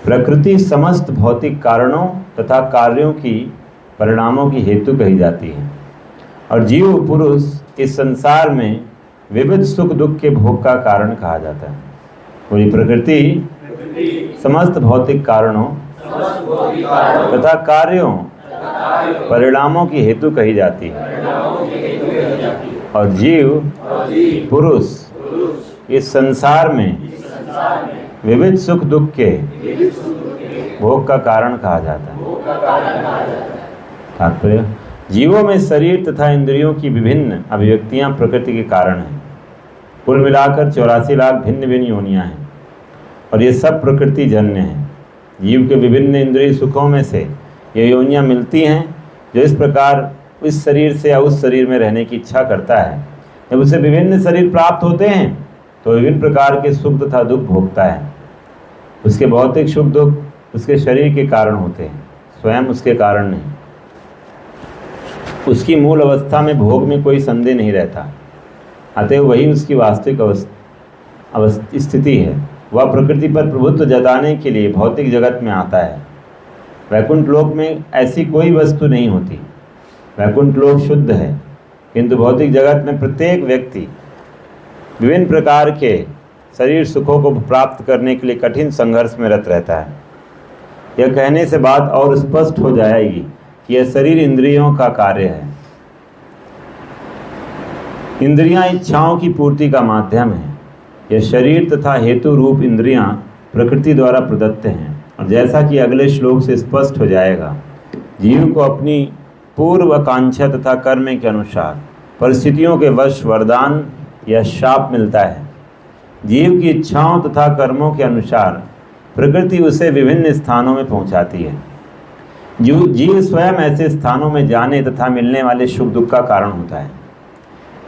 प्रकृति समस्त भौतिक कारणों तथा कार्यों की परिणामों की हेतु कही जाती है और जीव पुरुष इस संसार में विविध सुख दुख के भोग का कारण कहा जाता है। पूरी प्रकृति समस्त भौतिक कारणों तथा कार्यों परिणामों की हेतु कही जाती है और जीव पुरुष इस संसार में विविध सुख दुख के भोग का कारण कहा जाता है। तात्पर्य, जीवों में शरीर तथा इंद्रियों की विभिन्न अभिव्यक्तियां प्रकृति के कारण हैं। कुल मिलाकर 84 लाख भिन्न भिन्न योनियां हैं और ये सब प्रकृति जन्य हैं। जीव के विभिन्न इंद्रिय सुखों में से ये योनियां मिलती हैं जो इस प्रकार इस शरीर से या उस शरीर में रहने की इच्छा करता है। जब उसे विभिन्न शरीर प्राप्त होते हैं तो विभिन्न प्रकार के सुख तथा दुख भोगता है। उसके भौतिक सुख दुख उसके शरीर के कारण होते हैं, स्वयं उसके कारण नहीं। उसकी मूल अवस्था में भोग में कोई संदेह नहीं रहता, अतएव वही उसकी वास्तविक स्थिति है। वह प्रकृति पर प्रभुत्व जताने के लिए भौतिक जगत में आता है। वैकुंठ लोक में ऐसी कोई वस्तु नहीं होती। वैकुंठ लोक शुद्ध है, किंतु भौतिक जगत में प्रत्येक व्यक्ति विभिन्न प्रकार के शरीर सुखों को प्राप्त करने के लिए कठिन संघर्ष में रत रहता है। यह कहने से बात और स्पष्ट हो जाएगी कि यह शरीर इंद्रियों का कार्य है। इंद्रियां इच्छाओं की पूर्ति का माध्यम है। यह शरीर तथा हेतु रूप इंद्रियां प्रकृति द्वारा प्रदत्त हैं और जैसा कि अगले श्लोक से स्पष्ट हो जाएगा, जीव को अपनी पूर्व आकांक्षा तथा कर्म के अनुसार परिस्थितियों के वश वरदान या शाप मिलता है। जीव की इच्छाओं तथा कर्मों के अनुसार प्रकृति उसे विभिन्न स्थानों में पहुंचाती है। जीव स्वयं ऐसे स्थानों में जाने तथा मिलने वाले सुख दुख का कारण होता है।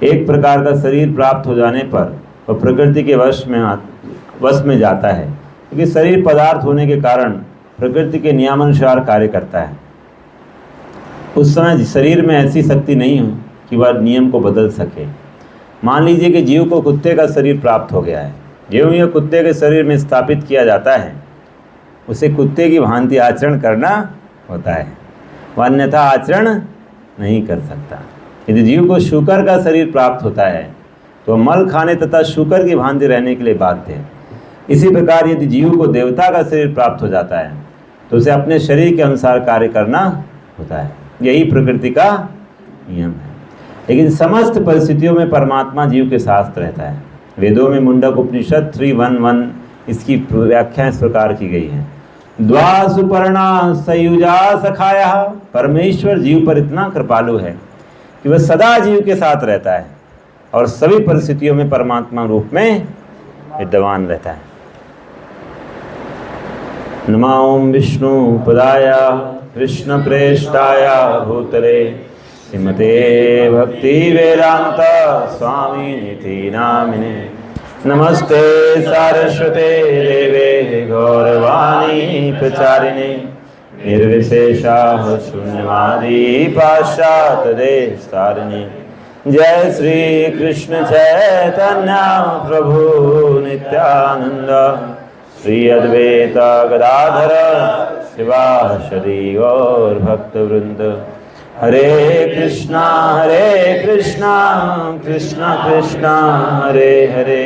एक प्रकार का शरीर प्राप्त हो जाने पर वह प्रकृति के वश में जाता है, क्योंकि शरीर पदार्थ होने के कारण प्रकृति के नियमानुसार कार्य करता है। उस समय शरीर में ऐसी शक्ति नहीं हो कि वह नियम को बदल सके। मान लीजिए कि जीव को कुत्ते का शरीर प्राप्त हो गया है। ज्यों यह कुत्ते के शरीर में स्थापित किया जाता है, उसे कुत्ते की भांति आचरण करना होता है, वह अन्यथा आचरण नहीं कर सकता। यदि जीव को शूकर का शरीर प्राप्त होता है तो मल खाने तथा शूकर की भांति रहने के लिए बाध्य है। इसी प्रकार यदि जीव को देवता का शरीर प्राप्त हो जाता है तो उसे अपने शरीर के अनुसार कार्य करना होता है। यही प्रकृति का नियम है। लेकिन समस्त परिस्थितियों में परमात्मा जीव के साथ रहता है। वेदों में मुंडक उपनिषद 3:1 इसकी व्याख्या इस प्रकार की गई है। द्वा सुपर्णा सयुजा सखाया। परमेश्वर जीव पर इतना कृपालु है कि वह सदा जीव के साथ रहता है और सभी परिस्थितियों में परमात्मा रूप में विद्यमान रहता है। नमो विष्णु पदाय कृष्ण प्रेष्ठाय भूतले श्रीमते भक्ति वेदांत स्वामी निति नामिने। नमस्ते सारस्वते देवे गौरवाणी प्रचारिणे निर्विशेषा शून्यवादी पाश्चात्य देशतारिणे। जय श्री कृष्ण चैतन्य प्रभु नित्यानंद श्री अद्वैत गदाधर शिवासदि गौर भक्त वृंद। हरे कृष्णा कृष्ण कृष्णा हरे हरे,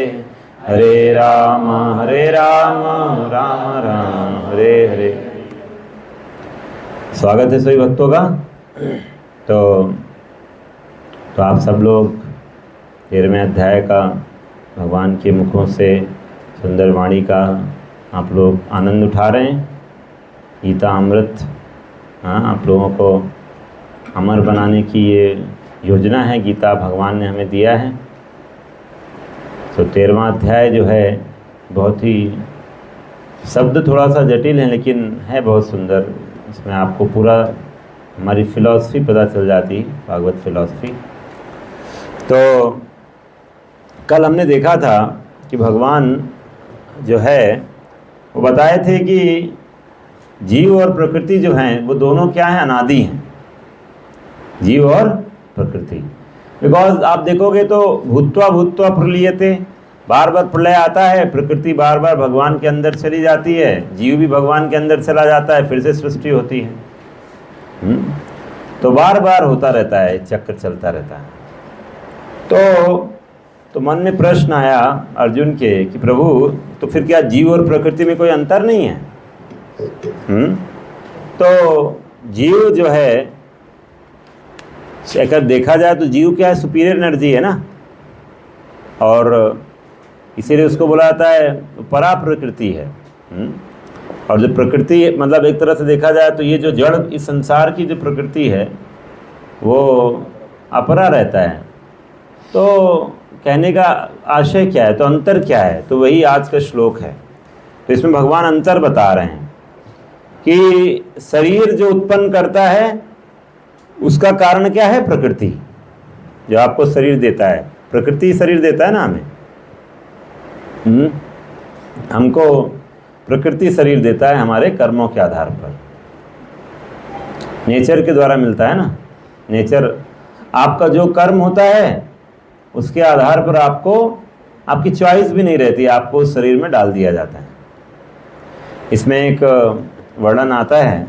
हरे राम राम राम हरे हरे। स्वागत है सभी भक्तों का। तो आप सब लोग 13वें अध्याय का भगवान के मुखों से सुंदर वाणी का आप लोग आनंद उठा रहे हैं। गीता अमृत, हाँ, आप लोगों को अमर बनाने की ये योजना है, गीता भगवान ने हमें दिया है। तो 13वां अध्याय जो है बहुत ही शब्द थोड़ा सा जटिल है, लेकिन है बहुत सुंदर। इसमें आपको पूरा हमारी फिलॉसफी पता चल जाती है, भागवत फिलॉसफी। तो कल हमने देखा था कि भगवान जो है वो बताए थे कि जीव और प्रकृति जो हैं वो दोनों क्या हैं, अनादि हैं, जीव और प्रकृति। बिकॉज आप देखोगे तो भूत्वा भूत्वा प्रलीयते, बार बार प्रलय आता है, प्रकृति बार बार भगवान के अंदर चली जाती है, जीव भी भगवान के अंदर चला जाता है, फिर से सृष्टि होती है। तो बार बार होता रहता है, चक्र चलता रहता है। तो मन में प्रश्न आया अर्जुन के कि प्रभु, तो फिर क्या जीव और प्रकृति में कोई अंतर नहीं है? तो जीव जो है, अगर देखा जाए तो जीव क्या है, सुपीरियर एनर्जी है ना, और इसीलिए उसको बोला जाता है परा प्रकृति है। और जो प्रकृति मतलब एक तरह से देखा जाए तो ये जो जड़ इस संसार की जो प्रकृति है वो अपरा रहता है। तो कहने का आशय क्या है, तो अंतर क्या है? तो वही आज का श्लोक है। तो इसमें भगवान अंतर बता रहे हैं कि शरीर जो उत्पन्न करता है उसका कारण क्या है? प्रकृति। जो आपको शरीर देता है, प्रकृति शरीर देता है ना हमें। हमको प्रकृति शरीर देता है हमारे कर्मों के आधार पर, नेचर के द्वारा मिलता है ना। नेचर, आपका जो कर्म होता है उसके आधार पर आपको, आपकी चॉइस भी नहीं रहती, आपको उस शरीर में डाल दिया जाता है। इसमें एक वर्णन आता है,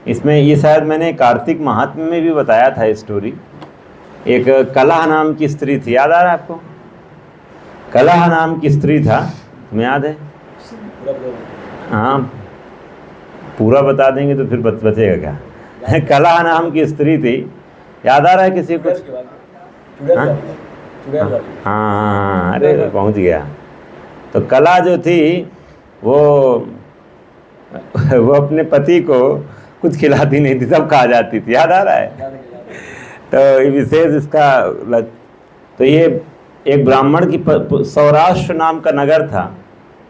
इसमें ये शायद मैंने कार्तिक महात्म्य में भी बताया था स्टोरी। एक कलह नाम की स्त्री थी, याद आ रहा है आपको? कलह नाम की स्त्री था, तुम्हें याद है? हाँ, पूरा बता देंगे तो फिर बचेगा क्या। कलह नाम की स्त्री थी, याद आ रहा है किसी को? हाँ, अरे पहुंच गया। तो कला जो थी वो अपने पति को कुछ खिलाती नहीं थी, सब खा जाती थी, याद आ रहा है? तो विशेष इसका, तो ये एक ब्राह्मण की सौराष्ट्र नाम का नगर था,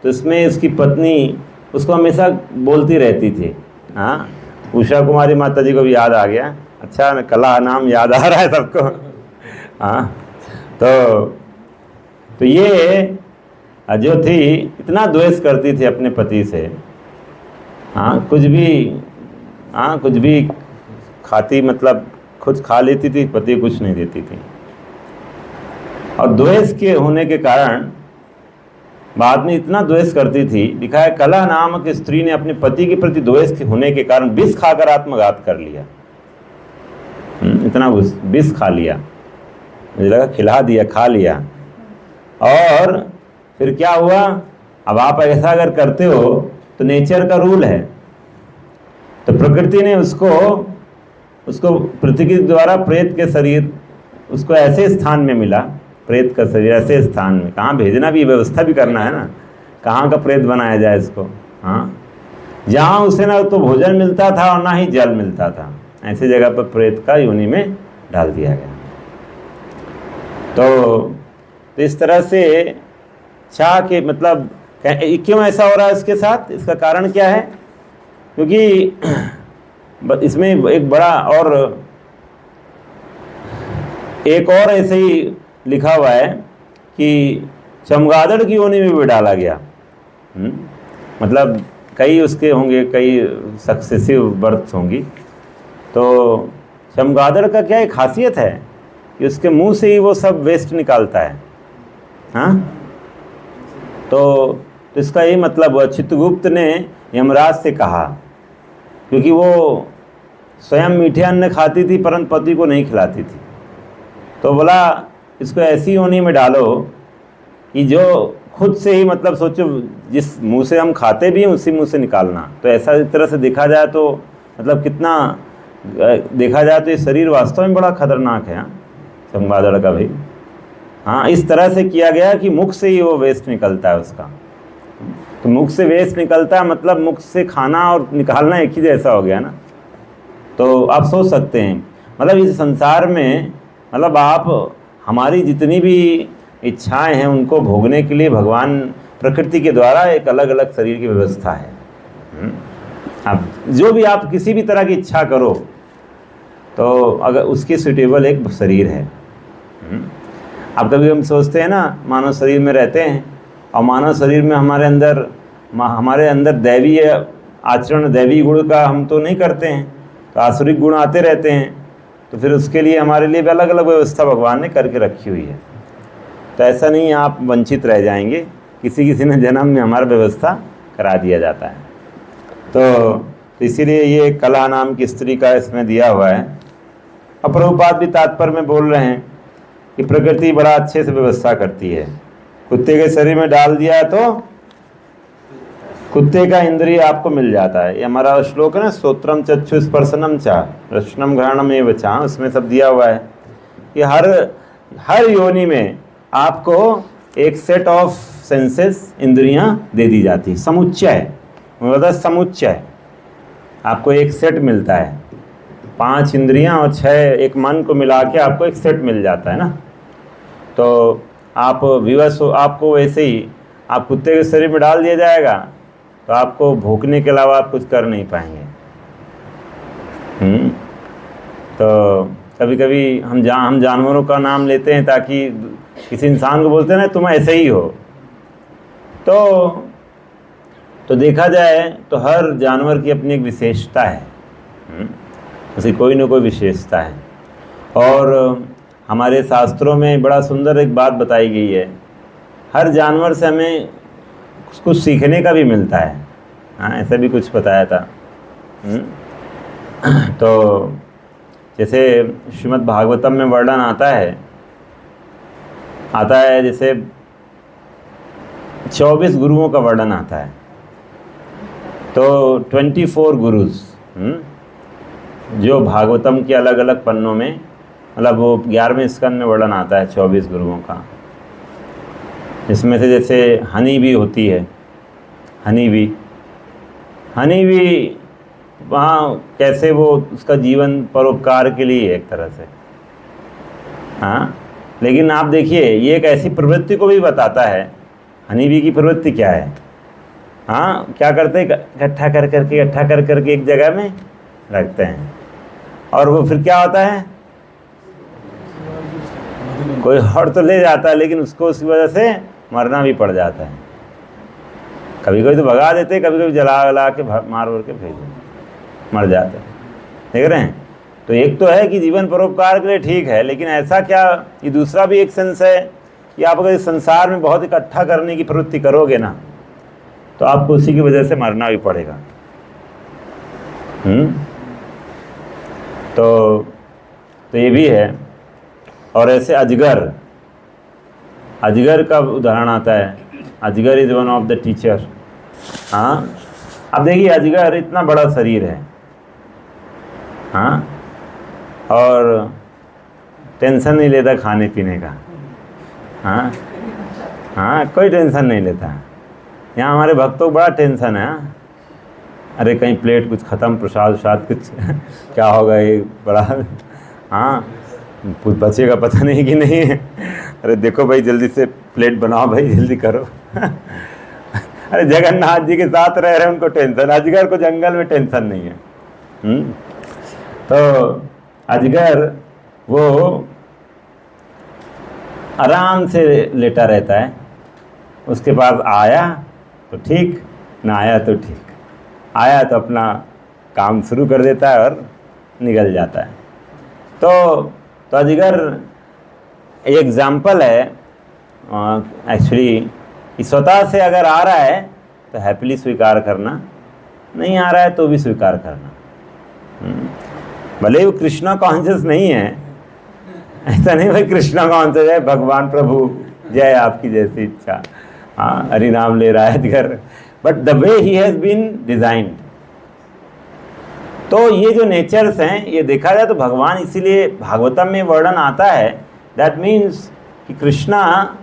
तो इसमें इसकी पत्नी उसको हमेशा बोलती रहती थी। हाँ, उषा कुमारी माता जी को भी याद आ गया। अच्छा, कला नाम याद आ रहा है सबको। हाँ, तो ये जो थी इतना द्वेष करती थी अपने पति से। हाँ, कुछ भी खाती, मतलब खुद खा लेती थी, पति कुछ नहीं देती थी। और द्वेष के होने के कारण बाद में इतना द्वेष करती थी, लिखा है कला नामक स्त्री ने अपने पति के प्रति द्वेष के होने के कारण विष खाकर आत्मघात कर लिया। इतना विष खा लिया, मुझे लगा खिला दिया, खा लिया। और फिर क्या हुआ? अब आप ऐसा अगर करते हो तो नेचर का रूल है, तो प्रकृति ने उसको पृथ्वी के द्वारा प्रेत के शरीर, उसको ऐसे स्थान में मिला, प्रेत का शरीर ऐसे स्थान में, कहाँ भेजना भी, व्यवस्था भी करना है ना, कहाँ का प्रेत बनाया जाए इसको। हाँ, जहाँ उसे ना तो भोजन मिलता था और ना ही जल मिलता था, ऐसी जगह पर प्रेत का योनि में डाल दिया गया। तो इस तरह से चाह के, मतलब क्यों ऐसा हो रहा है इसके साथ, इसका कारण क्या है? क्योंकि इसमें एक और ऐसे ही लिखा हुआ है कि चमगादड़ की योनि में भी डाला गया। मतलब कई उसके होंगे, कई सक्सेसिव बर्थ होंगी। तो चमगादड़ का क्या एक खासियत है कि उसके मुंह से ही वो सब वेस्ट निकालता है। हाँ, तो इसका यही मतलब हुआ, चित्रगुप्त ने यमराज से कहा, क्योंकि वो स्वयं मीठे अन्न खाती थी परंतु पति को नहीं खिलाती थी, तो बोला इसको ऐसी योनि में डालो कि जो खुद से ही, मतलब सोचो जिस मुंह से हम खाते भी हैं उसी मुंह से निकालना। तो ऐसा इस तरह से देखा जाए तो, मतलब कितना देखा जाए तो ये शरीर वास्तव में बड़ा खतरनाक है। चमगादड़ का भी, हाँ, इस तरह से किया गया कि मुख से ही वो वेस्ट निकलता है उसका। तो मुख से वेस्ट निकलता है, मतलब मुख से खाना और निकालना एक ही जैसा हो गया ना। तो आप सोच सकते हैं, मतलब इस संसार में, मतलब आप हमारी जितनी भी इच्छाएं हैं उनको भोगने के लिए भगवान प्रकृति के द्वारा एक अलग अलग शरीर की व्यवस्था है। अब जो भी आप किसी भी तरह की इच्छा करो तो अगर उसकी सुटेबल एक शरीर है। अब कभी हम सोचते हैं ना, मानव शरीर में रहते हैं और मानव शरीर में हमारे अंदर दैवी आचरण, दैवी गुण का हम तो नहीं करते हैं, तो आसुरिक गुण आते रहते हैं। तो फिर उसके लिए हमारे लिए भी अलग अलग व्यवस्था भगवान ने करके रखी हुई है। तो तो ऐसा नहीं है आप वंचित रह जाएंगे, किसी किसी ने जन्म में हमारा व्यवस्था करा दिया जाता है। तो इसीलिए ये कला नाम की स्त्री का इसमें दिया हुआ है। और प्रभुपाद भी तात्पर्य में बोल रहे हैं कि प्रकृति बड़ा अच्छे से व्यवस्था करती है। कुत्ते के शरीर में डाल दिया तो कुत्ते का इंद्रिय आपको मिल जाता है। ये हमारा श्लोक है ना, श्रोत्रम चक्षु स्पर्शनम चा रसनम घ्राणम एव चा, उसमें सब दिया हुआ है कि हर योनि में आपको एक सेट ऑफ सेंसेस इंद्रियां दे दी जाती, समुच्चय, मतलब समुच्चय आपको एक सेट मिलता है। 5 इंद्रियां और 6 एक मन को मिला के आपको एक सेट मिल जाता है ना। तो आप विवश हो, आपको वैसे ही आप कुत्ते के शरीर में डाल दिया जाएगा तो आपको भूखने के अलावा आप कुछ कर नहीं पाएंगे। तो कभी कभी हम जानवरों का नाम लेते हैं ताकि किसी इंसान को बोलते हैं ना तुम ऐसे ही हो। तो देखा जाए तो हर जानवर की अपनी एक विशेषता है, उसकी कोई ना कोई विशेषता है। और हमारे शास्त्रों में बड़ा सुंदर एक बात बताई गई है, हर जानवर से हमें कुछ सीखने का भी मिलता है। हाँ, ऐसा भी कुछ बताया था। तो जैसे श्रीमद् भागवतम में वर्णन आता है जैसे 24 गुरुओं का वर्णन आता है। तो 24 गुरुज जो भागवतम के अलग अलग पन्नों में, मतलब वो 11वें स्कंद में वर्णन आता है 24 गुरुओं का। इसमें से जैसे हनी भी होती है, हनी भी वहाँ कैसे वो उसका जीवन परोपकार के लिए एक तरह से। हाँ, लेकिन आप देखिए ये एक ऐसी प्रवृत्ति को भी बताता है। हनी बी की प्रवृत्ति क्या है? हाँ, क्या करते हैं, इकट्ठा कर करके एक जगह में रखते हैं और वो फिर क्या होता है, कोई और तो ले जाता है लेकिन उसको उसी वजह से मरना भी पड़ जाता है। कभी कभी तो भगा देते, कभी कभी जला के मार के भेज देते, मर जाते हैं। देख रहे हैं? तो एक तो है कि जीवन परोपकार के लिए ठीक है, लेकिन ऐसा क्या, ये दूसरा भी एक सेंस है कि आप अगर इस संसार में बहुत इकट्ठा करने की प्रवृत्ति करोगे ना तो आपको उसी की वजह से मरना भी पड़ेगा। तो ये भी है। और ऐसे अजगर का उदाहरण आता है। अजगर is one of the teacher. हाँ, अब देखिए अजगर इतना बड़ा शरीर है, हाँ, और टेंशन नहीं लेता खाने पीने का। हाँ, कोई टेंशन नहीं लेता। यहाँ हमारे भक्तों को बड़ा टेंशन है। अरे कहीं प्लेट कुछ ख़त्म, प्रसाद कुछ क्या होगा, ये बड़ा, हाँ, कुछ बचेगा पता नहीं कि नहीं है। अरे देखो भाई जल्दी से प्लेट बनाओ भाई, जल्दी करो। अरे जगन्नाथ जी के साथ रह रहे उनको टेंशन, अजगर को जंगल में टेंशन नहीं है। तो अजगर वो आराम से लेटा रहता है, उसके पास आया तो ठीक, ना आया तो ठीक। आया तो अपना काम शुरू कर देता है और निकल जाता है। तो अजगर एक एग्जाम्पल है एक्चुअली, स्वतः से अगर आ रहा है तो हैप्पीली स्वीकार करना, नहीं आ रहा है तो भी स्वीकार करना। भले वो कृष्णा कॉन्शियस नहीं है, ऐसा नहीं भाई कृष्णा कॉन्शियस है, भगवान प्रभु जय आपकी जैसी इच्छा, हाँ, हरि नाम ले रहा है अजगर, but the way he has been designed. तो ये जो नेचर्स हैं, ये देखा जाए तो भगवान, इसीलिए भागवतम में वर्णन आता है, दैट मीन्स कि कृष्णा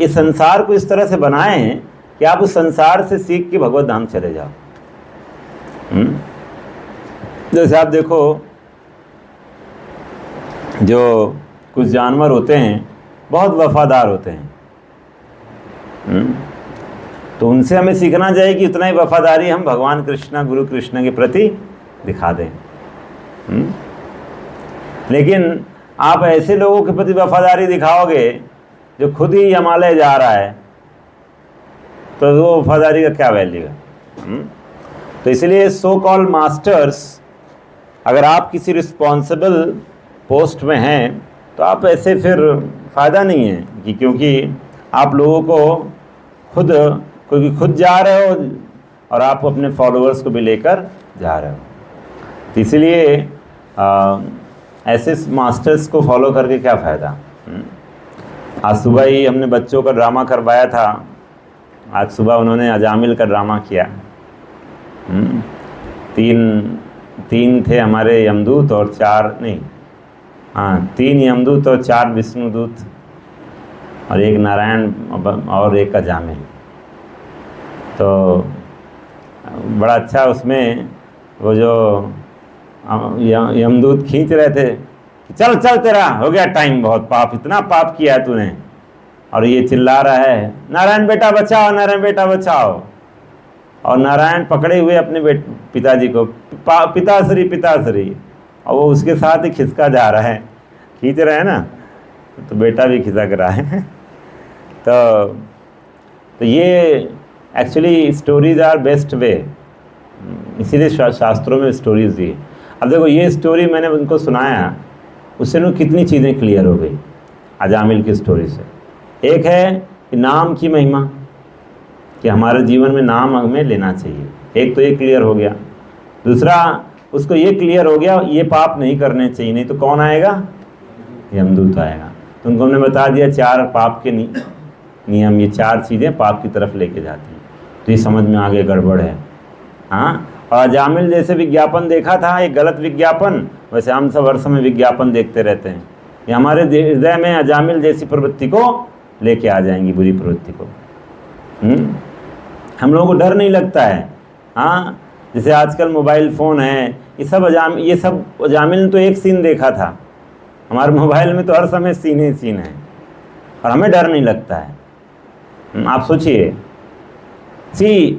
इस संसार को इस तरह से बनाए हैं कि आप उस संसार से सीख के भगवत धाम चले जाओ। जैसे आप देखो, जो कुछ जानवर होते हैं बहुत वफादार होते हैं, तो उनसे हमें सीखना चाहिए कि उतना ही वफादारी हम भगवान कृष्ण, गुरु कृष्ण के प्रति दिखा दें। लेकिन आप ऐसे लोगों के प्रति वफादारी दिखाओगे जो खुद ही हिमालय जा रहा है, तो वो वफादारी का क्या वैल्यू है? तो इसलिए सो कॉल्ड मास्टर्स, अगर आप किसी रिस्पॉन्सिबल पोस्ट में हैं तो आप ऐसे फिर फ़ायदा नहीं है कि क्योंकि आप लोगों को खुद जा रहे हो और आप अपने फॉलोअर्स को भी लेकर जा रहे हो। तो इसलिए ऐसे मास्टर्स को फॉलो करके क्या फ़ायदा। आज सुबह ही हमने बच्चों का ड्रामा करवाया था। आज सुबह उन्होंने अजामिल का ड्रामा किया। तीन थे हमारे यमदूत और 3 यमदूत और 4 विष्णुदूत और एक नारायण और एक अजामिल। तो बड़ा अच्छा उसमें वो जो यमदूत खींच रहे थे कि चल चल तेरा हो गया टाइम, बहुत पाप, इतना पाप किया है तूने। और ये चिल्ला रहा है नारायण बेटा बचाओ, नारायण बेटा बचाओ। और नारायण पकड़े हुए अपने पिताजी को, पिताश्री पिताश्री, और वो उसके साथ ही खिसका जा रहा है, खींच रहे हैं ना, तो बेटा भी खिसक रहा है। तो ये actually stories are best way, इसीलिए शास्त्रों में स्टोरीज दी। अब देखो ये स्टोरी मैंने उनको सुनाया, उससे ना कितनी चीज़ें क्लियर हो गई अजामिल की स्टोरी से। एक है कि नाम की महिमा, कि हमारे जीवन में नाम हमें लेना चाहिए, एक तो ये क्लियर हो गया। दूसरा उसको ये क्लियर हो गया ये पाप नहीं करने चाहिए, नहीं तो कौन आएगा, यमदूत आएगा। तो उनको हमने बता दिया 4 पाप के नियम, ये 4 चीज़ें पाप की तरफ लेके जाती हैं। तो ये समझ में आ गया गड़बड़ है। हाँ, और अजामिल जैसे विज्ञापन देखा था, एक गलत विज्ञापन, वैसे हम सब हर समय विज्ञापन देखते रहते हैं, ये हमारे हृदय में अजामिल जैसी प्रवृत्ति को लेके आ जाएंगी, बुरी प्रवृत्ति को। हम लोगों को डर नहीं लगता है। हाँ, जैसे आजकल मोबाइल फ़ोन है, ये सब अजामिल ने तो एक सीन देखा था, हमारे मोबाइल में तो हर समय सीन ही सीन है और हमें डर नहीं लगता है। आप सोचिए,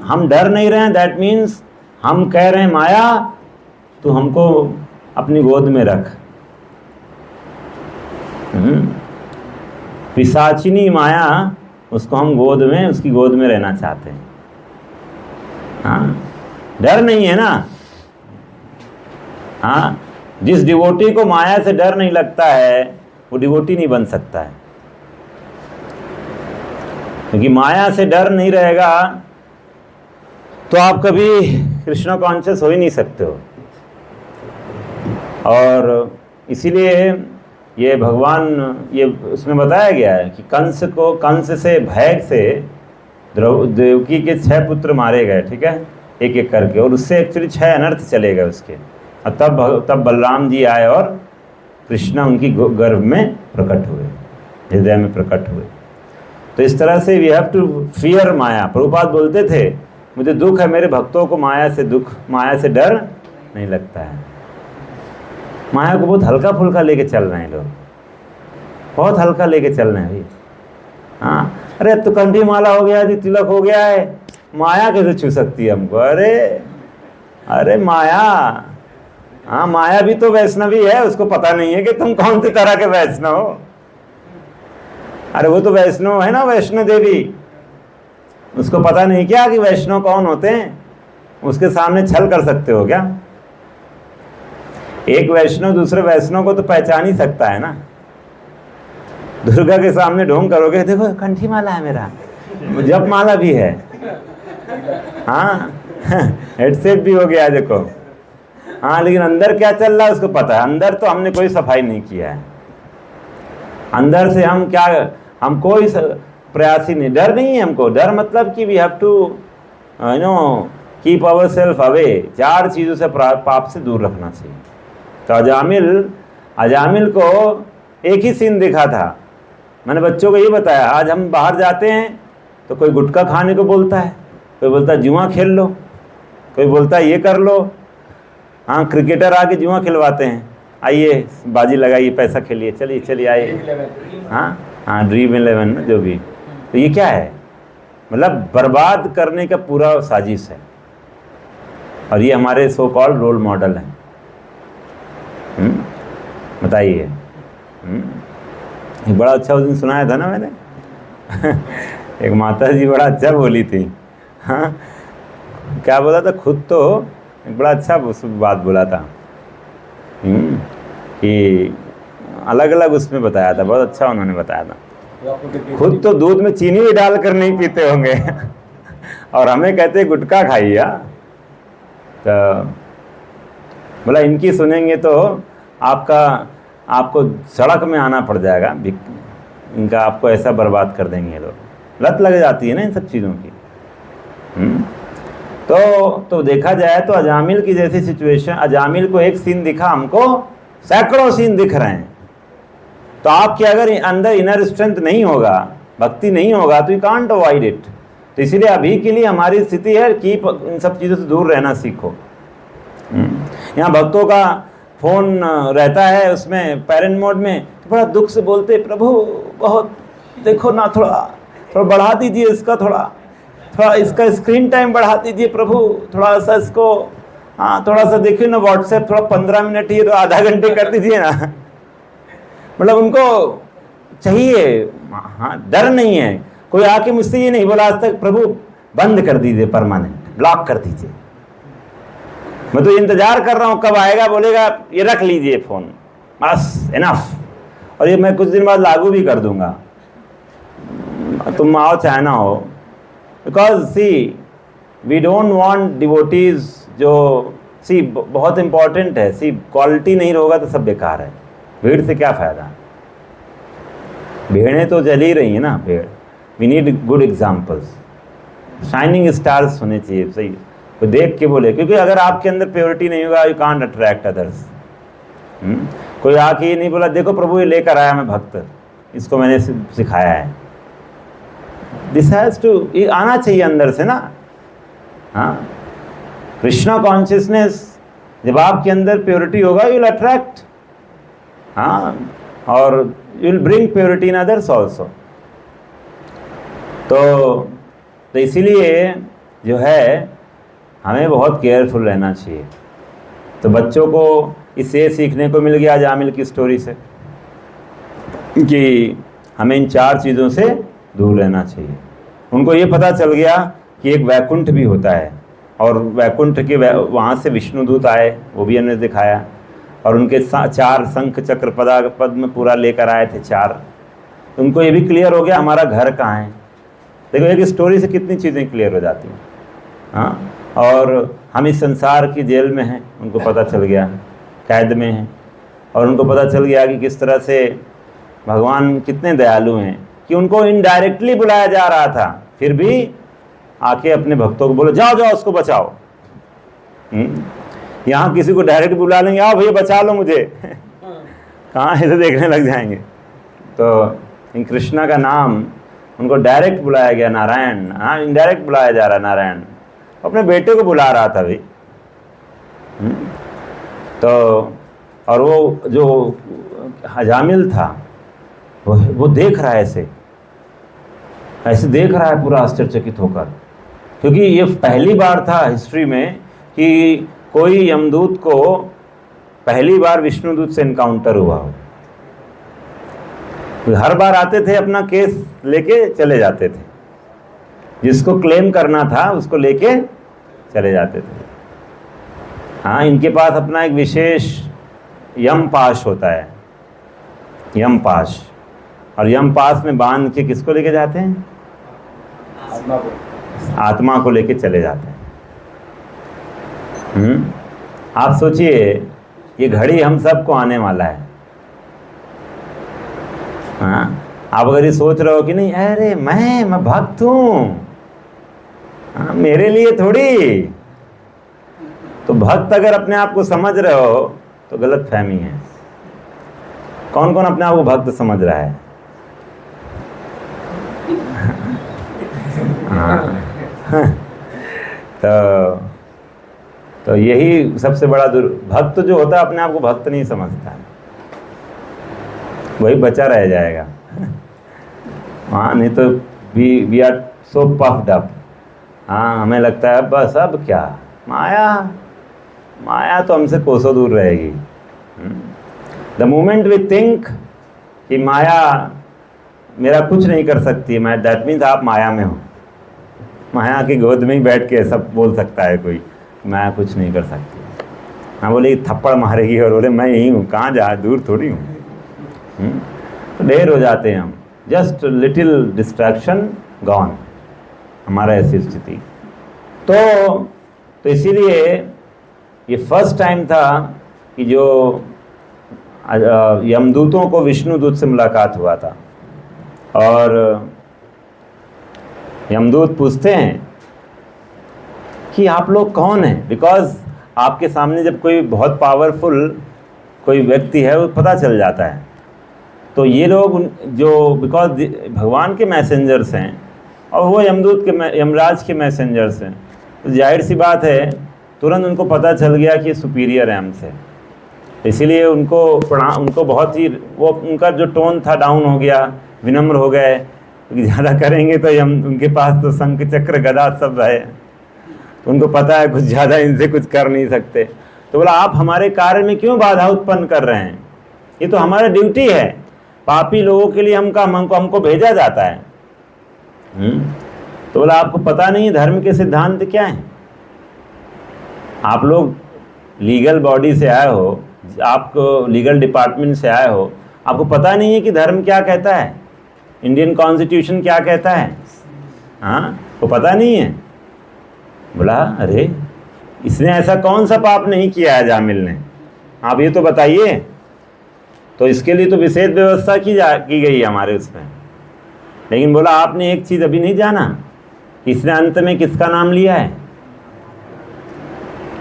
हम डर नहीं रहे हैं, दैट मीन्स हम कह रहे हैं माया तो हमको अपनी गोद में रख। पिशाचिनी माया, उसको हम उसकी गोद में रहना चाहते हैं। हाँ, डर नहीं है ना। हाँ, जिस डिवोटी को माया से डर नहीं लगता है वो डिवोटी नहीं बन सकता है, क्योंकि माया से डर नहीं रहेगा तो आप कभी कृष्ण कॉन्शियस हो ही नहीं सकते हो। और इसीलिए ये भगवान, ये उसमें बताया गया है कि कंस से भय से देवकी के 6 पुत्र मारे गए, ठीक है, एक एक करके, और उससे एक्चुअली 6 अनर्थ चले गए उसके। और तब बलराम जी आए और कृष्ण उनकी गर्भ में प्रकट हुए, हृदय में प्रकट हुए। तो इस तरह से वी हैव टू फियर माया। प्रभुपाद बोलते थे मुझे दुख है मेरे भक्तों को माया से डर नहीं लगता है। माया को बहुत हल्का फुल्का लेके चल रहे हैं लोग, बहुत हल्का लेके चल रहे हैं भाई। हाँ, अरे अब तो कंठी माला हो गया है, तिलक हो गया है, माया कैसे छू सकती है हमको। अरे माया, हाँ, माया भी तो वैष्णवी है, उसको पता नहीं है कि तुम कौन सी तरह के वैष्णव हो। अरे वो तो वैष्णव है ना, वैष्णो देवी, उसको पता नहीं क्या कि वैष्णव कौन होते हैं। उसके सामने छल कर सकते हो क्या? एक वैष्णव दूसरे वैष्णव को तो पहचान ही सकता है ना। दुर्गा के सामने ढोंग करोगे, देखो कंठी माला है मेरा, जप माला भी है, हाँ, हेडसेट भी हो गया देखो। हाँ, लेकिन अंदर क्या चल रहा है उसको पता है। अंदर तो हमने कोई सफाई नहीं किया है, अंदर से हम कोई प्रयास ही नहीं। डर नहीं है हमको, डर मतलब कि we have to keep our self away. 4 चीज़ों से पाप से दूर रखना चाहिए। तो अजामिल को एक ही सीन दिखा था। मैंने बच्चों को ये बताया, आज हम बाहर जाते हैं तो कोई गुटखा खाने को बोलता है, कोई बोलता है जुआ खेल लो, कोई बोलता है ये कर लो। हाँ, क्रिकेटर आके जुआ खिलवाते हैं, आइए बाजी लगाइए, पैसा खेलिए, चलिए आइए। हाँ, ड्रीम 11 जो भी। तो ये क्या है, मतलब बर्बाद करने का पूरा साजिश है। और ये हमारे सो कॉल्ड रोल मॉडल हैं। बताइए। एक बड़ा अच्छा उस दिन सुनाया था ना मैंने। एक माता जी बड़ा अच्छा बोली थी। हाँ, क्या बोला था, खुद तो एक बड़ा अच्छा बात बोला था कि अलग अलग उसमें बताया था, बहुत अच्छा उन्होंने बताया था। खुद तो दूध में चीनी भी डालकर नहीं पीते होंगे और हमें कहते गुटखा खाइए। तो बोला इनकी सुनेंगे तो आपको सड़क में आना पड़ जाएगा, इनका आपको ऐसा बर्बाद कर देंगे ये लोग। लत लग जाती है ना इन सब चीज़ों की। तो देखा जाए तो अजामिल की जैसी सिचुएशन, अजामिल को एक सीन दिखा, हमको सैकड़ों सीन दिख रहे हैं। तो आपके अगर अंदर इनर स्ट्रेंथ नहीं होगा, भक्ति नहीं होगा, तो यू कांट अवॉइड इट। तो इसीलिए अभी के लिए हमारी स्थिति है कि इन सब चीज़ों से दूर रहना सीखो। यहाँ भक्तों का फोन रहता है उसमें पेरेंट मोड में, तो बड़ा दुख से बोलते प्रभु बहुत देखो ना, थोड़ा बढ़ा दीजिए इसका, थोड़ा इसका स्क्रीन टाइम बढ़ा दीजिए प्रभु, थोड़ा सा इसको, हाँ थोड़ा सा देखिए ना व्हाट्सएप, थोड़ा 15 मिनट ही तो आधा घंटे कर दीजिए ना। मतलब उनको चाहिए, हाँ डर नहीं है। कोई आके मुझसे ये नहीं बोला आज तक प्रभु बंद कर दीजिए, परमानेंट ब्लॉक कर दीजिए। मैं तो इंतजार कर रहा हूँ कब आएगा, बोलेगा ये रख लीजिए फ़ोन, बस इनफ। और ये मैं कुछ दिन बाद लागू भी कर दूंगा, तुम आओ चाहे ना हो। Because see we don't want devotees जो, सी बहुत इंपॉर्टेंट है, सी क्वालिटी नहीं होगा तो सब बेकार है। भीड़ से क्या फ़ायदा, भेड़ें तो जल ही रही हैं ना भेड़। We need good examples, shining stars होने चाहिए, सही कोई देख के बोले। क्योंकि अगर आपके अंदर प्योरिटी नहीं होगा, यू कांट अट्रैक्ट अदर्स। कोई आके ये नहीं बोला देखो प्रभु ये लेकर आया मैं भक्त, इसको मैंने सिखाया है। दिस हैज़ टू, ये आना चाहिए अंदर से ना। हाँ, कृष्णा कॉन्शियसनेस जब आपके अंदर प्योरिटी होगा, यू विल अट्रैक्ट, हाँ, और you will bring purity in others also. तो इसीलिए जो है हमें बहुत केयरफुल रहना चाहिए। तो बच्चों को इससे सीखने को मिल गया अजामिल की स्टोरी से कि हमें इन 4 चीज़ों से दूर रहना चाहिए। उनको ये पता चल गया कि एक वैकुंठ भी होता है, और वैकुंठ के वहाँ से विष्णुदूत आए, वो भी हमने दिखाया, और उनके 4 शंख चक्र पद्म पूरा लेकर आए थे 4। उनको ये भी क्लियर हो गया हमारा घर कहाँ है। देखो एक स्टोरी से कितनी चीज़ें क्लियर हो जाती हैं। हाँ, और हम इस संसार की जेल में हैं, उनको पता चल गया, कैद में हैं, और उनको पता चल गया कि किस तरह से भगवान कितने दयालु हैं कि उनको इनडायरेक्टली बुलाया जा रहा था, फिर भी आके अपने भक्तों को बोलो जाओ जाओ उसको बचाओ। यहाँ किसी को डायरेक्ट बुला लेंगे, आओ भैया बचा लो मुझे कहाँ ऐसे देखने लग जाएंगे। तो इन कृष्णा का नाम उनको डायरेक्ट बुलाया गया, नारायण। हाँ, इनडायरेक्ट बुलाया जा रहा है, नारायण अपने बेटे को बुला रहा था भाई। तो और वो जो अजामिल था वो देख रहा है, ऐसे देख रहा है पूरा आश्चर्यचकित होकर, क्योंकि ये पहली बार था हिस्ट्री में कि कोई यमदूत को पहली बार विष्णुदूत से इनकाउंटर हुआ हो। हर बार आते थे अपना केस लेके चले जाते थे, जिसको क्लेम करना था उसको लेके चले जाते थे। हाँ, इनके पास अपना एक विशेष यम पाश होता है, यम पाश, और यम पास में बांध के किसको लेके जाते हैं? आत्मा को लेके चले जाते हैं। आप सोचिए ये घड़ी हम सबको आने वाला है। हाँ, आप अगर ये सोच रहे हो कि नहीं अरे मैं भक्त हूँ, हाँ, मेरे लिए थोड़ी, तो भक्त अगर अपने आप को समझ रहे हो तो गलत फहमी है। कौन कौन अपने आप को भक्त समझ रहा है? हाँ तो यही सबसे बड़ा भक्त जो होता है अपने आप को भक्त नहीं समझता है, वही बचा रह जाएगा। हाँ, नहीं तो we are so puffed up. हाँ, हमें लगता है बस अब क्या, माया तो हमसे कोसों दूर रहेगी। द मोमेंट वी थिंक कि माया मेरा कुछ नहीं कर सकती, मैं दैट मीन्स आप माया में हो। माया की गोद में ही बैठ के सब बोल सकता है कोई, माया कुछ नहीं कर सकती। हाँ, बोले थप्पड़ मारेगी और बोले मैं यही हूँ, कहाँ जा, दूर थोड़ी हूँ। तो ढेर हो जाते हैं हम, जस्ट लिटिल डिस्ट्रैक्शन गॉन, हमारा ऐसी स्थिति। तो इसीलिए ये फर्स्ट टाइम था कि जो यमदूतों को विष्णुदूत से मुलाकात हुआ था, और यमदूत पूछते हैं कि आप लोग कौन हैं, बिकॉज आपके सामने जब कोई बहुत पावरफुल कोई व्यक्ति है वो पता चल जाता है। तो ये लोग जो बिकॉज भगवान के मैसेंजर्स हैं और वो यमराज के मैसेंजर्स हैं, तो जाहिर सी बात है तुरंत उनको पता चल गया कि सुपीरियर है हमसे, इसीलिए उनको बहुत ही वो उनका जो टोन था डाउन हो गया, विनम्र हो गए, क्योंकि ज़्यादा करेंगे तो उनके पास तो शंख चक्र गदा सब है, तो उनको पता है कुछ ज़्यादा इनसे कुछ कर नहीं सकते। तो बोला आप हमारे कार्य में क्यों बाधा उत्पन्न कर रहे हैं, ये तो हमारा ड्यूटी है, पापी लोगों के लिए हमको भेजा जाता है। तो बोला आपको पता नहीं धर्म के सिद्धांत क्या हैं, आप लोग लीगल बॉडी से आए हो, आपको लीगल डिपार्टमेंट से आए हो, आपको पता नहीं है कि धर्म क्या कहता है, इंडियन कॉन्स्टिट्यूशन क्या कहता है, हाँ वो पता नहीं है। बोला अरे इसने ऐसा कौन सा पाप नहीं किया है जामिल ने, आप ये तो बताइए। तो इसके लिए तो विशेष व्यवस्था की गई है हमारे उसमें। लेकिन बोला आपने एक चीज़ अभी नहीं जाना, इसने अंत में किसका नाम लिया है,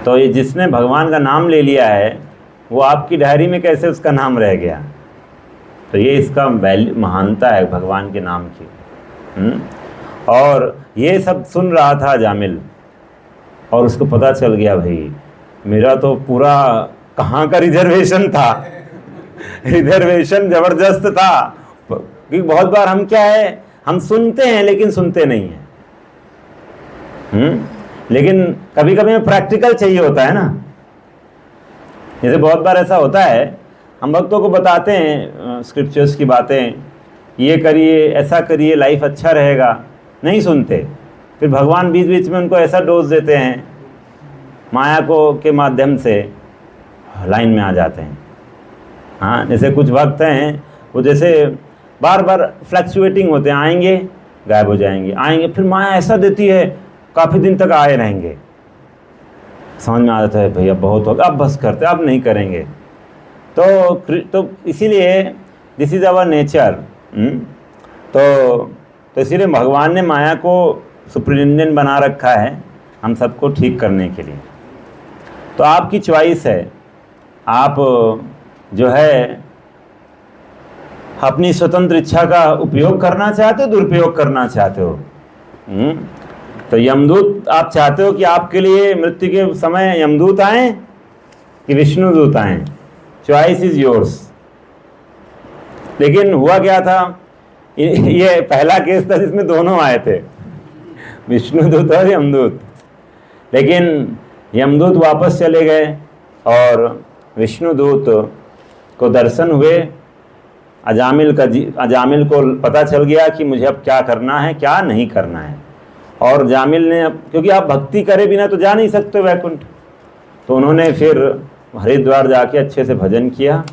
तो ये जिसने भगवान का नाम ले लिया है वो आपकी डायरी में कैसे उसका नाम रह गया। तो ये इसका महानता है भगवान के नाम की। और ये सब सुन रहा था जामिल, और उसको पता चल गया भाई मेरा तो पूरा कहाँ का रिजर्वेशन था, रिजर्वेशन ज़बरदस्त था। क्योंकि बहुत बार हम क्या है, हम सुनते हैं लेकिन सुनते नहीं हैं। लेकिन कभी कभी हमें प्रैक्टिकल चाहिए होता है ना, जैसे बहुत बार ऐसा होता है हम भक्तों को बताते हैं स्क्रिप्चर्स की बातें, ये करिए ऐसा करिए लाइफ अच्छा रहेगा, नहीं सुनते, फिर भगवान बीच बीच में उनको ऐसा डोज देते हैं माया के माध्यम से लाइन में आ जाते हैं। हाँ जैसे कुछ भक्त हैं वो जैसे बार बार फ्लक्चुएटिंग होते हैं, आएंगे गायब हो जाएंगे, आएंगे, फिर माया ऐसा देती है काफ़ी दिन तक आए रहेंगे, समझ में आ जाता है भैया बहुत होगा अब बस करते अब नहीं करेंगे। तो इसीलिए दिस इज़ आवर नेचर। तो इसीलिए भगवान ने माया को सुप्रिटेंडेंट बना रखा है हम सबको ठीक करने के लिए। तो आपकी चॉइस है, आप जो है अपनी स्वतंत्र इच्छा का उपयोग करना चाहते हो, दुरुपयोग करना चाहते हो। तो यमदूत आप चाहते हो कि आपके लिए मृत्यु के समय यमदूत आए कि विष्णुदूत आए, चॉइस इज योर्स। लेकिन हुआ क्या था, ये पहला केस था जिसमें दोनों आए थे, विष्णुदूत और यमदूत। लेकिन यमदूत वापस चले गए और विष्णुदूत को दर्शन हुए। अजामिल को पता चल गया कि मुझे अब क्या करना है क्या नहीं करना है। और जामिल ने, क्योंकि आप भक्ति करे बिना तो जा नहीं सकते वैकुंठ, तो उन्होंने फिर हरिद्वार जाके अच्छे से भजन किया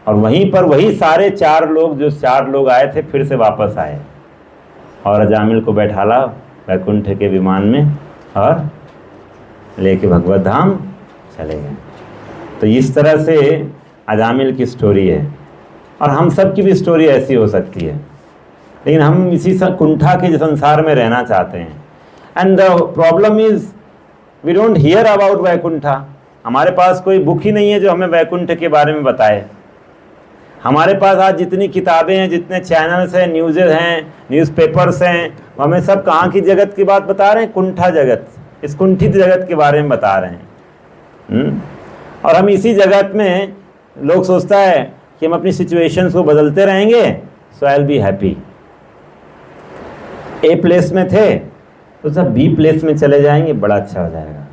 और वहीं पर वही सारे चार लोग आए थे फिर से वापस आए और अजामिल को बैठाला वैकुंठ के विमान में और लेके भगवत धाम चले गए। तो इस तरह से अजामिल की स्टोरी है और हम सब की भी स्टोरी ऐसी हो सकती है। लेकिन हम इसी कुंठा के संसार में रहना चाहते हैं। And the problem is we don't hear about Vaikuntha. हमारे पास कोई बुक ही नहीं है जो हमें वैकुंठ के बारे में बताए। हमारे पास आज जितनी किताबें हैं, जितने चैनल्स हैं, न्यूज़ हैं, न्यूज़पेपर्स हैं, हमें सब कहाँ की जगत की बात बता रहे हैं, कुंठा जगत, इस कुंठित जगत के बारे में बता रहे हैं। और हम इसी जगत में लोग सोचता है कि हम अपनी सिचुएशंस को बदलते रहेंगे, so I will be happy. A place में थे तो सब बी प्लेस में चले जाएंगे, बड़ा अच्छा हो जाएगा।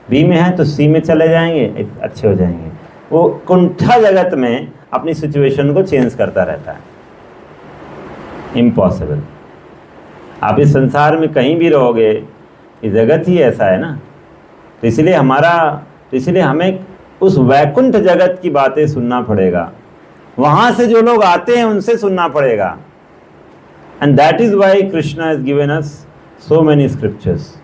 बी में है तो सी में चले जाएंगे, अच्छे हो जाएंगे। वो कुंठा जगत में अपनी सिचुएशन को चेंज करता रहता है। इम्पॉसिबल। आप इस संसार में कहीं भी रहोगे, ये जगत ही ऐसा है ना। तो इसलिए हमें उस वैकुंठ जगत की बातें सुनना पड़ेगा। वहां से जो लोग आते हैं उनसे सुनना पड़ेगा। And that is why Krishna is given us so many scriptures.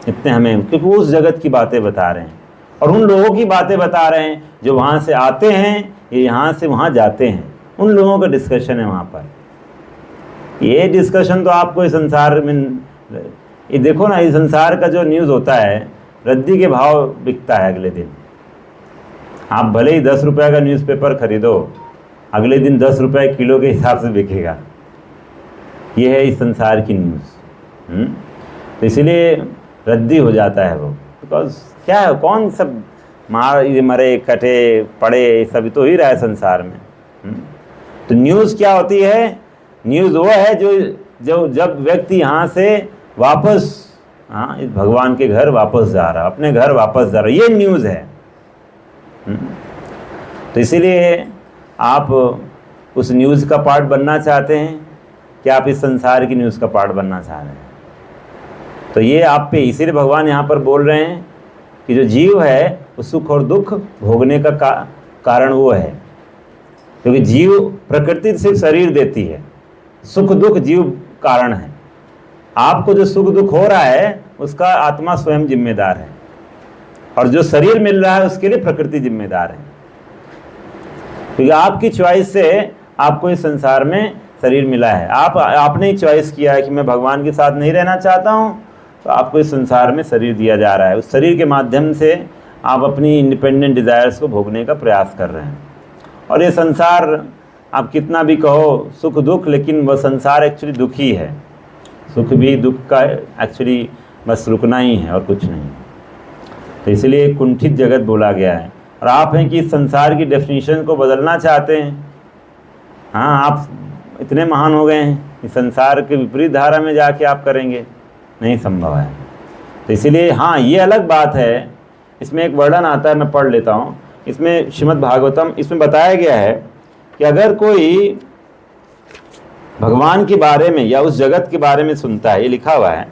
इतने हमें, क्योंकि वो उस जगत की बातें बता रहे हैं और उन लोगों की बातें बता रहे हैं जो वहाँ से आते हैं, ये यहाँ से वहाँ जाते हैं, उन लोगों का डिस्कशन है वहाँ पर। ये डिस्कशन तो आपको इस संसार में, ये देखो ना, इस संसार का जो न्यूज़ होता है रद्दी के भाव बिकता है अगले दिन। आप भले ही 10 रुपये का न्यूज़पेपर खरीदो, अगले दिन 10 रुपये किलो के हिसाब से बिकेगा। ये है इस संसार की न्यूज़। तो इसीलिए रद्दी हो जाता है वो, बिकॉज क्या है, कौन सब मरे कटे पड़े सब तो ही रहा है संसार में। तो न्यूज़ क्या होती है? न्यूज़ वो है जो जब व्यक्ति यहाँ से वापस, इस भगवान के घर वापस जा रहा, अपने घर वापस जा रहा, ये न्यूज़ है। तो इसीलिए आप उस न्यूज़ का पार्ट बनना चाहते हैं कि आप इस संसार की न्यूज़ का पार्ट बनना चाह रहे हैं? तो ये आप पे, इसीलिए भगवान यहाँ पर बोल रहे हैं कि जो जीव है वो सुख और दुख भोगने का कारण वो है, क्योंकि जीव, प्रकृति सिर्फ शरीर देती है, सुख दुख जीव कारण है। आपको जो सुख दुख हो रहा है उसका आत्मा स्वयं जिम्मेदार है, और जो शरीर मिल रहा है उसके लिए प्रकृति जिम्मेदार है, क्योंकि आपकी चॉइस से आपको इस संसार में शरीर मिला है। आपने ही चॉइस किया है कि मैं भगवान के साथ नहीं रहना चाहता हूँ, तो आपको इस संसार में शरीर दिया जा रहा है। उस शरीर के माध्यम से आप अपनी इंडिपेंडेंट डिज़ायर्स को भोगने का प्रयास कर रहे हैं। और ये संसार, आप कितना भी कहो सुख दुख, लेकिन वह संसार एक्चुअली दुख ही है। सुख भी दुख का एक्चुअली बस रुकना ही है और कुछ नहीं। तो इसलिए कुंठित जगत बोला गया है। और आप हैं कि इस संसार की डेफिनेशन को बदलना चाहते हैं। हाँ, आप इतने महान हो गए हैं, इस संसार के विपरीत धारा में जाके आप करेंगे, नहीं संभव है। तो इसीलिए हाँ, ये अलग बात है। इसमें एक वर्णन आता है, मैं पढ़ लेता हूँ। इसमें श्रीमद् भागवतम, इसमें बताया गया है कि अगर कोई भगवान के बारे में या उस जगत के बारे में सुनता है, ये लिखा हुआ है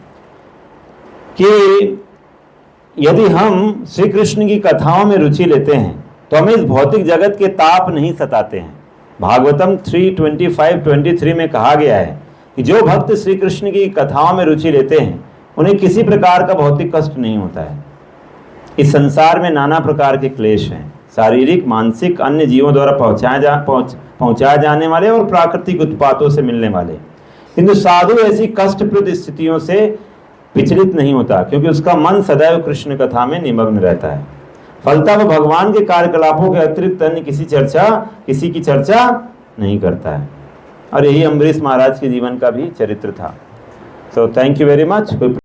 कि यदि हम श्री कृष्ण की कथाओं में रुचि लेते हैं तो हमें इस भौतिक जगत के ताप नहीं सताते हैं। भागवतम 3:25-23 में कहा गया है कि जो भक्त श्री कृष्ण की कथाओं में रुचि लेते हैं उन्हें किसी प्रकार का भौतिक कष्ट नहीं होता है। इस संसार में नाना प्रकार के क्लेश हैं, शारीरिक, मानसिक, अन्य जीवों द्वारा पहुंचाए जाने वाले और प्राकृतिक उत्पातों से मिलने वाले। किंतु साधु ऐसी कष्टप्रद स्थितियों से विचलित नहीं होता, क्योंकि उसका मन सदैव कृष्ण कथा में निमग्न रहता है। फलतः वह भगवान के कार्यकलापों के अतिरिक्त अन्य किसी की चर्चा नहीं करता है। और यही अम्बरीश महाराज के जीवन का भी चरित्र था। So thank you very much.